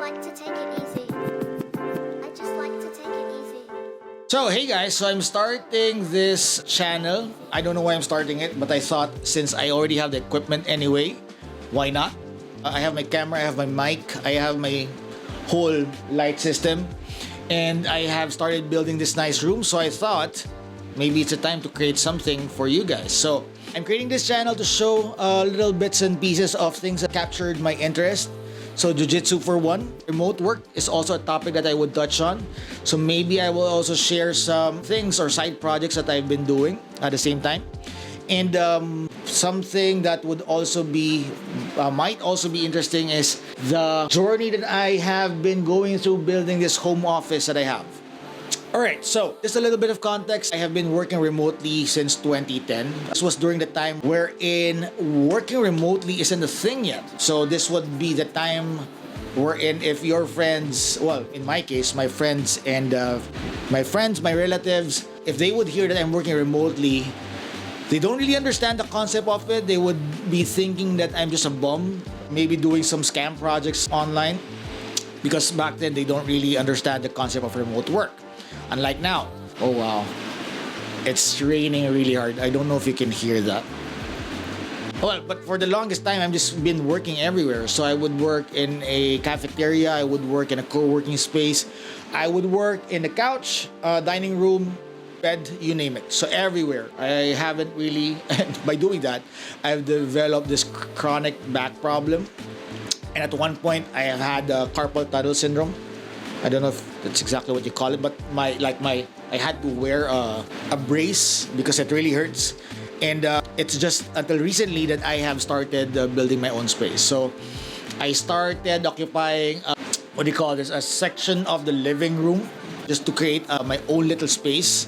like to take it easy. I just like to take it easy. So hey guys, so I'm starting this channel. I don't know why I'm starting it, but I thought since I already have the equipment anyway, why not? I have my camera, I have my mic, I have my whole light system, and I have started building this nice room. So I thought maybe it's a time to create something for you guys. So I'm creating this channel to show little bits and pieces of things that captured my interest. So Jiu-Jitsu for one. Remote work is also a topic that I would touch on. So maybe I will also share some things or side projects that I've been doing at the same time. And something that would also be, might also be interesting is the journey that I have been going through building this home office that I have. Alright, so just a little bit of context. I have been working remotely since 2010. This was during the time wherein working remotely isn't a thing yet. So this would be the time wherein if your friends, well, in my case, my friends, my relatives, if they would hear that I'm working remotely, they don't really understand the concept of it. They would be thinking that I'm just a bum, maybe doing some scam projects online, because back then they don't really understand the concept of remote work. Unlike now. Oh wow, it's raining really hard. I don't know if you can hear that. Well, but for the longest time, I've just been working everywhere. So I would work in a cafeteria, I would work in a co-working space, I would work in the couch, dining room, bed, you name it. So everywhere. I haven't really, by doing that, I've developed this chronic back problem. And at one point, I have had carpal tunnel syndrome. I don't know if that's exactly what you call it, but I had to wear a brace because it really hurts. And it's just until recently that I have started building my own space. So I started occupying, what do you call this, a section of the living room just to create my own little space.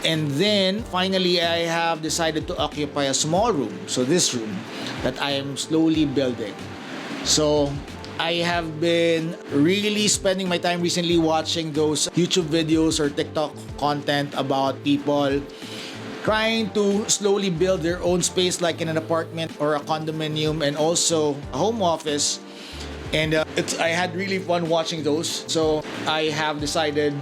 And then finally I have decided to occupy a small room. So this room that I am slowly building. So I have been really spending my time recently watching those YouTube videos or TikTok content about people trying to slowly build their own space, like in an apartment or a condominium, and also a home office. And I had really fun watching those. So I have decided,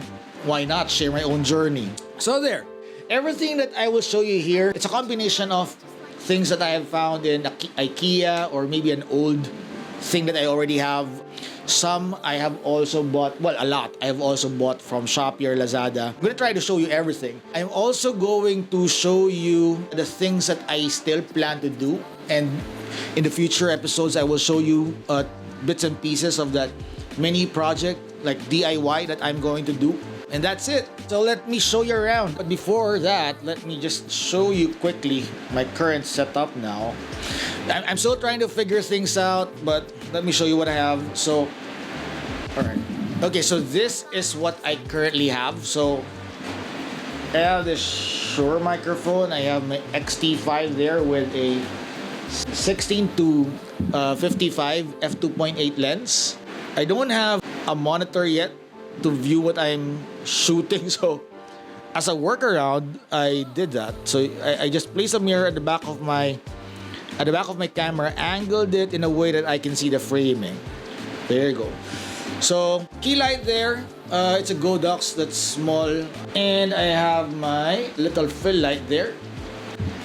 why not share my own journey? So there, everything that I will show you here, it's a combination of things that I have found in IKEA or maybe an old thing that I already have. Some I have also bought, well, a lot I have also bought from Shopee or Lazada. I'm gonna try to show you everything. I'm also going to show you the things that I still plan to do, and in the future episodes I will show you bits and pieces of that mini project, like DIY, that I'm going to do. And that's it. So let me show you around. But before that, let me just show you quickly my current setup now. I'm still trying to figure things out, but let me show you what I have. So, alright. Okay, so this is what I currently have. So, I have this Shure microphone. I have my XT5 there with a 16 to 55 f2.8 lens. I don't have a monitor yet to view what I'm shooting, so as a workaround I did that. So I just placed a mirror at the back of my camera, angled it in a way that I can see the framing. There you go. So key light there, it's a Godox that's small, and I have my little fill light there,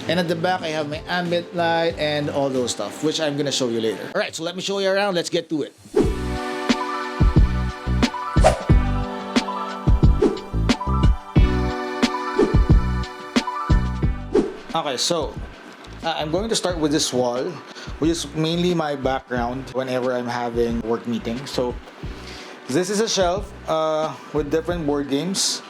and at the back I have my ambient light and all those stuff, which I'm gonna show you later. Alright, so let me show you around. Let's get to it. Okay, so I'm going to start with this wall, which is mainly my background whenever I'm having work meetings. So this is a shelf with different board games,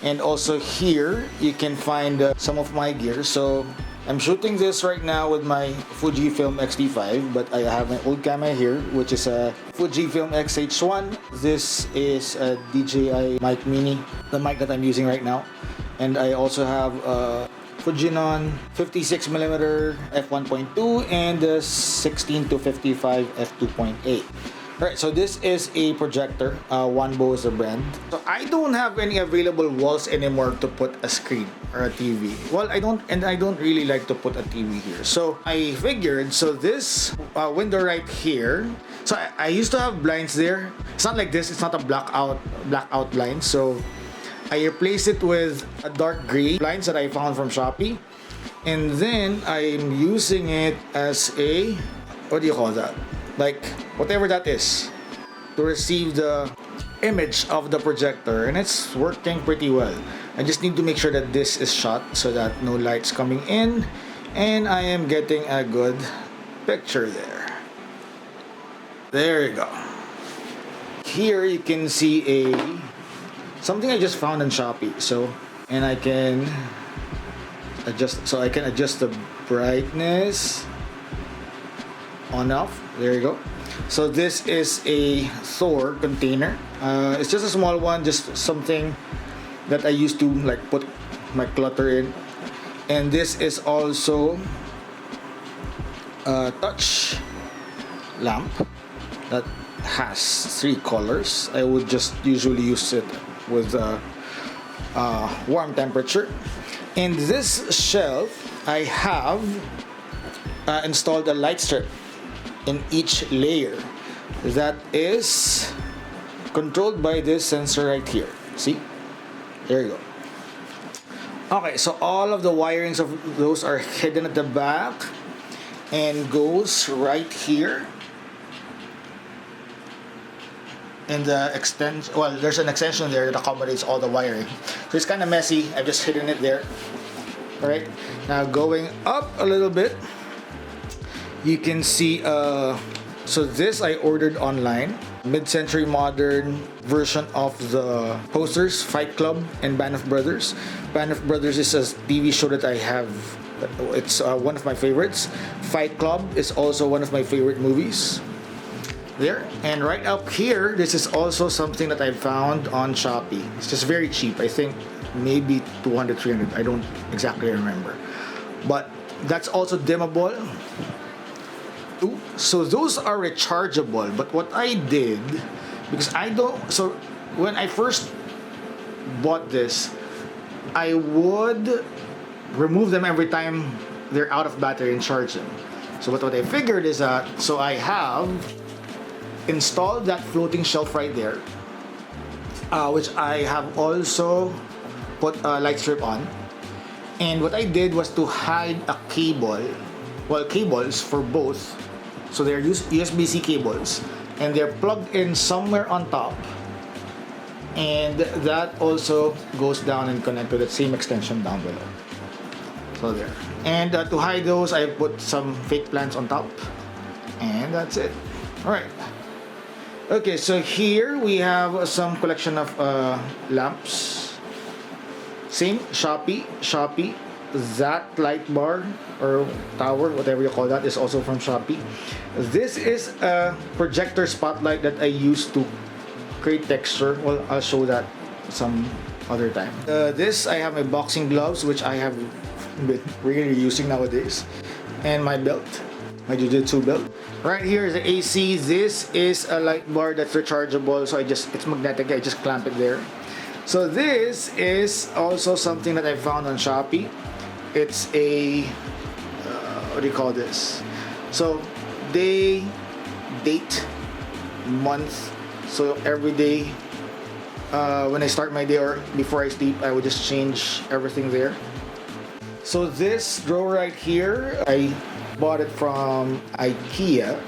and also here you can find some of my gear. So I'm shooting this right now with my Fujifilm X-T5, but I have my old camera here, which is a Fujifilm X-H1. This is a DJI Mic Mini, the mic that I'm using right now. And I also have Fujinon 56mm f1.2 and the 16 to 55 f2.8. Right, so this is a projector. Wanbo is the brand. So I don't have any available walls anymore to put a screen or a TV. Well, I don't really like to put a TV here. So I figured, so this window right here. So I used to have blinds there. It's not like this. It's not a blackout blind. So I replaced it with a dark gray blinds that I found from Shopee, and then I'm using it as a, what do you call that? Like whatever that is, to receive the image of the projector, and it's working pretty well. I just need to make sure that this is shut so that no light's coming in, and I am getting a good picture there. There you go. Here you can see something I just found on Shopee. So, and I can adjust, so I can adjust the brightness on off. There you go. So this is a Thor container. It's just a small one, just something that I used to like put my clutter in. And this is also a touch lamp that has 3 colors. I would just usually use it with warm temperature. In this shelf, I have installed a light strip in each layer that is controlled by this sensor right here. See? There you go. Okay, so all of the wirings of those are hidden at the back and goes right here. And the extension, well, there's an extension there that accommodates all the wiring. So it's kind of messy. I've just hidden it there. Alright, now going up a little bit, you can see, so this I ordered online. Mid-century modern version of the posters, Fight Club and Band of Brothers. Band of Brothers is a TV show that I have. It's one of my favorites. Fight Club is also one of my favorite movies. There. And right up here, this is also something that I found on Shopee. It's just very cheap. I think maybe 200, 300. I don't exactly remember. But that's also dimmable. So those are rechargeable, but what I did, because I don't, so when I first bought this, I would remove them every time they're out of battery and charge them. So what I figured is that, so I have installed that floating shelf right there, which I have also put a light strip on. And what I did was to hide a cable, well, cables for both. So they're USB-C cables, and they're plugged in somewhere on top, and that also goes down and connect to the same extension down below. So there. And to hide those, I put some fake plants on top, and that's it. All right. Okay, so here we have some collection of lamps. Same Shopee. That light bar or tower, whatever you call that, is also from Shopee. This is a projector spotlight that I use to create texture. Well, I'll show that some other time. This, I have my boxing gloves, which I have been really using nowadays, and my belt, my Jiujitsu belt. Right here is the AC. This is a light bar that's rechargeable, so it's magnetic. I just clamp it there. So this is also something that I found on Shopee. It's a what do you call this? So day, date, month. So every day, when I start my day or before I sleep, I would just change everything there. So this drawer right here, I bought it from IKEA.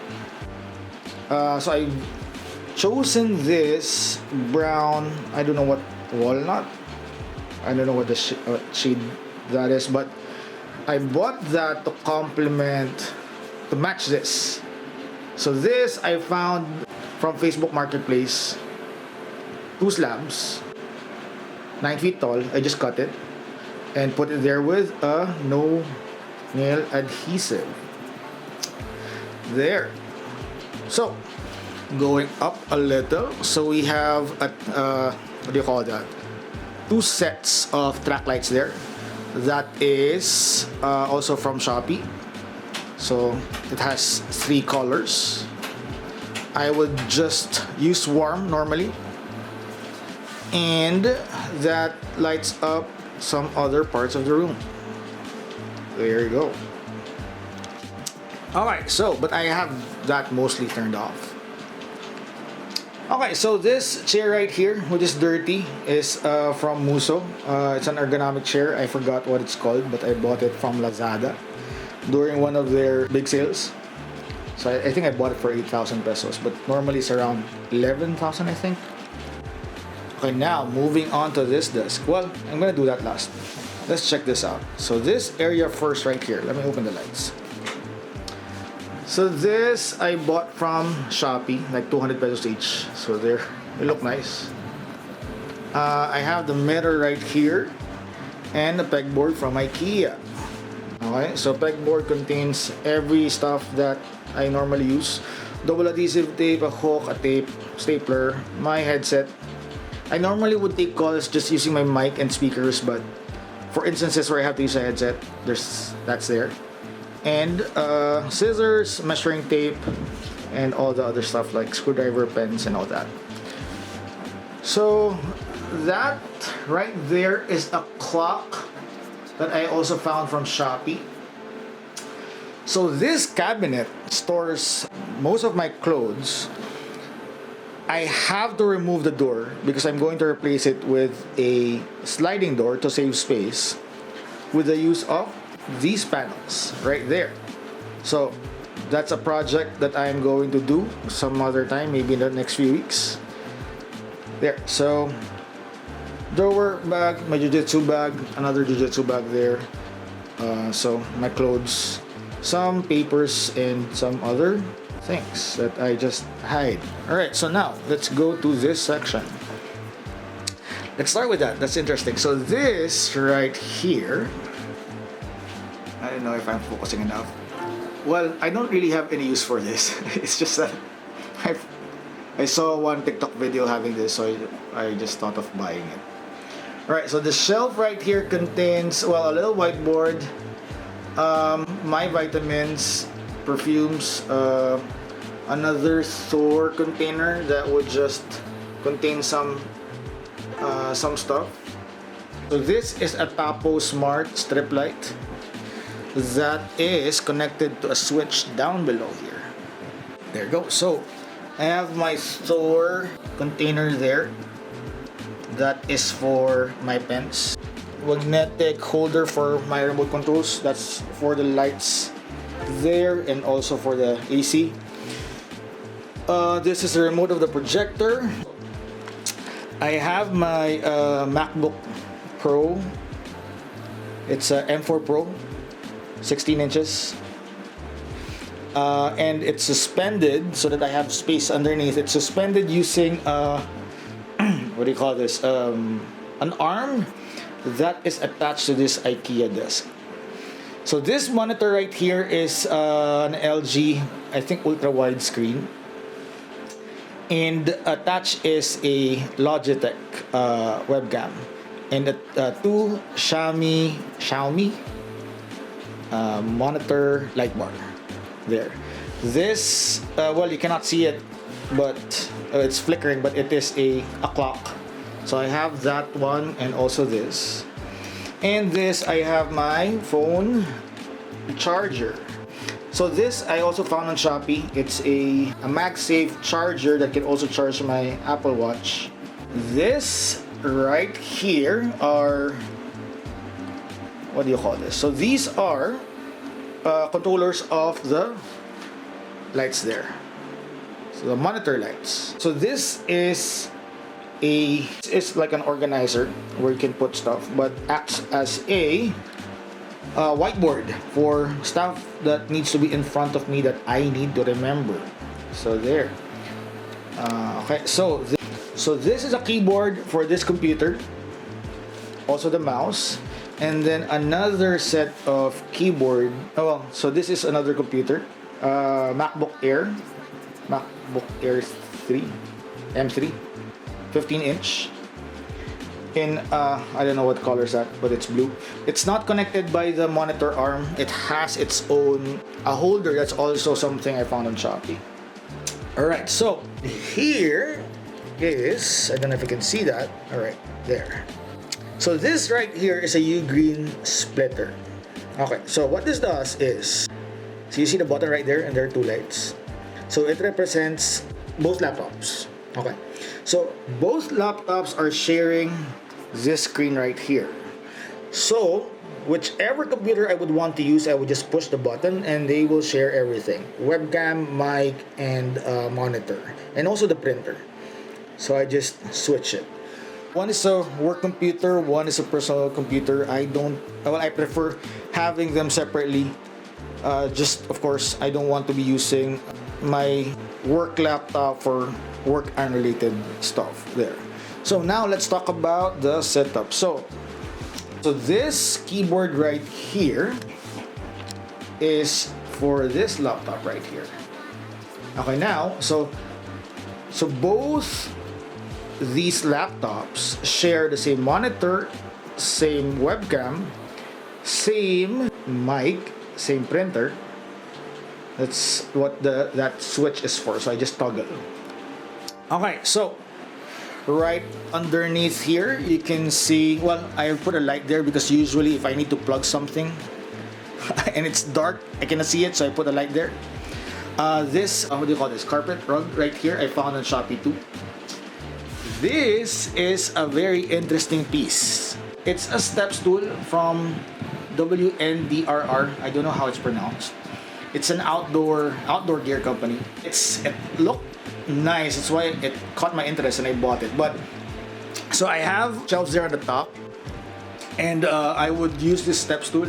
So I've chosen this brown, I don't know what, walnut. I don't know what the shade that is, but I bought that to complement, to match this. So this I found from Facebook Marketplace. 2 slabs, 9 feet tall. I just cut it and put it there with a no nail adhesive. There. So going up a little, so we have what do you call that? 2 sets of track lights there. That is also from Shopee. So it has 3 colors. I would just use warm normally, and that lights up some other parts of the room. There you go. Alright, so, but I have that mostly turned off. Okay, so this chair right here, which is dirty, is from Muso. It's an ergonomic chair. I forgot what it's called, but I bought it from Lazada during one of their big sales. So I think I bought it for 8,000 pesos, but normally it's around 11,000, I think. Okay, now moving on to this desk. Well, I'm gonna do that last. Let's check this out. So this area first right here. Let me open the lights. So this I bought from Shopee, like 200 pesos each. So there, they look nice. I have the mirror right here and the pegboard from IKEA. Okay, so pegboard contains every stuff that I normally use. Double adhesive tape, a hook, a tape, stapler, my headset. I normally would take calls just using my mic and speakers, but for instances where I have to use a headset, that's there. And scissors, measuring tape, and all the other stuff like screwdriver, pens, and all that. So that right there is a clock that I also found from Shopee. So this cabinet stores most of my clothes. I have to remove the door because I'm going to replace it with a sliding door to save space with the use of these panels right there. So that's a project that I'm going to do some other time, maybe in the next few weeks. There, so drawer bag, my jiu-jitsu bag, another jiu-jitsu bag there. So my clothes, some papers, and some other things that I just hide. Alright, so now let's go to this section. Let's start with that. That's interesting. So this right here, I don't know if I'm focusing enough. Well, I don't really have any use for this. It's just that I saw one TikTok video having this, so I just thought of buying it. Alright, so the shelf right here contains, well, a little whiteboard, my vitamins, perfumes, another Thor container that would just contain some stuff. So this is a Tapo Smart strip light that is connected to a switch down below here. There you go. So I have my Thor container there. That is for my pens. Magnetic holder for my remote controls. That's for the lights there and also for the AC. This is the remote of the projector. I have my MacBook Pro. It's a M4 Pro, 16 inches. And it's suspended so that I have space underneath. It's suspended using what do you call this? An arm that is attached to this IKEA desk. So this monitor right here is an LG, I think, ultra wide screen, and attached is a Logitech webcam and two Xiaomi monitor light bar there. This well, you cannot see it, but it's flickering, but it is a clock. So I have that one and also this. And this, I have my phone charger. So this I also found on Shopee. It's a MagSafe charger that can also charge my Apple Watch. This right here are, what do you call this? So these are controllers of the lights there. So the monitor lights. So this is it's like an organizer where you can put stuff, but acts as a whiteboard for stuff that needs to be in front of me that I need to remember. So there. Okay, so this is a keyboard for this computer, also the mouse, and then another set of keyboard. Oh well, so this is another computer, MacBook Air 3, M3, 15-inch. In I don't know what color is that, but it's blue. It's not connected by the monitor arm. It has its own holder. That's also something I found on Shopee. All right, so here is, I don't know if you can see that. All right, there. So this right here is a U-green splitter. Okay, so what this does is, so you see the button right there, and there are two lights. So it represents both laptops. Okay, so both laptops are sharing this screen right here. So whichever computer I would want to use, I would just push the button and they will share everything: webcam, mic, and monitor, and also the printer. So I just switch it. One is a work computer, one is a personal computer. I prefer having them separately. Just, of course, I don't want to be using my work laptop for work unrelated stuff there. So now let's talk about the setup. So this keyboard right here is for this laptop right here. Okay, now, so both these laptops share the same monitor, same webcam, same mic, same printer. That's what that switch is for. So I just toggle. Okay, so right underneath here you can see, well, I put a light there because usually if I need to plug something and it's dark, I cannot see it, so I put a light there. This, what do you call this, carpet rug right here, I found on Shopee too. This is a very interesting piece. It's a step stool from WNDRR. I don't know how it's pronounced. It's an outdoor gear company. It looked nice. That's why it caught my interest and I bought it. But so I have shelves there on the top, and I would use this step stool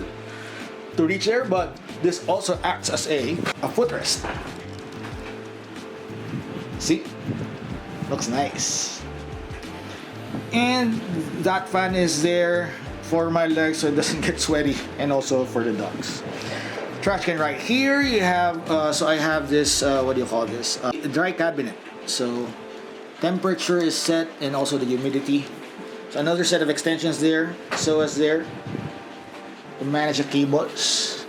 to reach there. But this also acts as a footrest. See, looks nice. And that fan is there for my legs so it doesn't get sweaty, and also for the dogs. Trash can right here. You have so I have this what do you call this, dry cabinet. So temperature is set, and also the humidity. So another set of extensions there, so as there to manage the cables.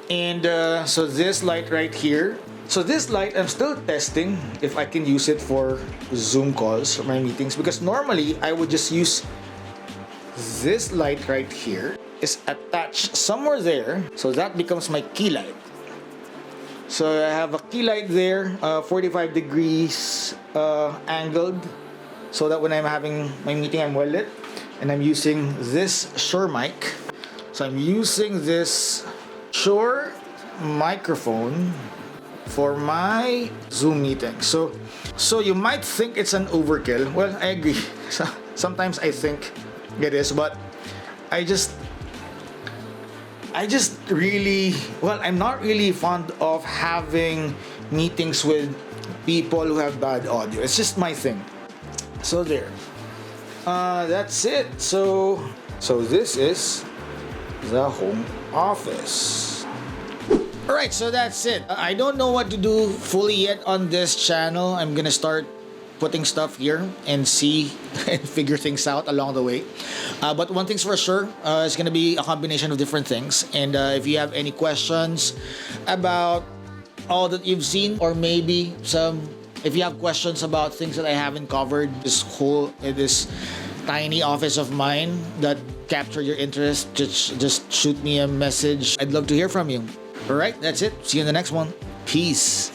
And so this light right here, so this light I'm still testing if I can use it for Zoom calls or my meetings, because normally I would just use this light right here is attached somewhere there, so that becomes my key light. So I have a key light there, 45 degrees angled, so that when I'm having my meeting I'm well lit. And I'm using this Shure mic. So I'm using this Shure microphone for my Zoom meeting. So you might think it's an overkill. Well, I agree. Sometimes I think it is, but I just really, well, I'm not really fond of having meetings with people who have bad audio. It's just my thing. So there. That's it. So this is the home office. Alright, so that's it. I don't know what to do fully yet on this channel. I'm gonna start putting stuff here and see and figure things out along the way. But one thing's for sure, it's gonna be a combination of different things. And if you have any questions about all that you've seen, or maybe if you have questions about things that I haven't covered, this tiny office of mine that captured your interest, just shoot me a message. I'd love to hear from you. Alright, that's it. See you in the next one. Peace.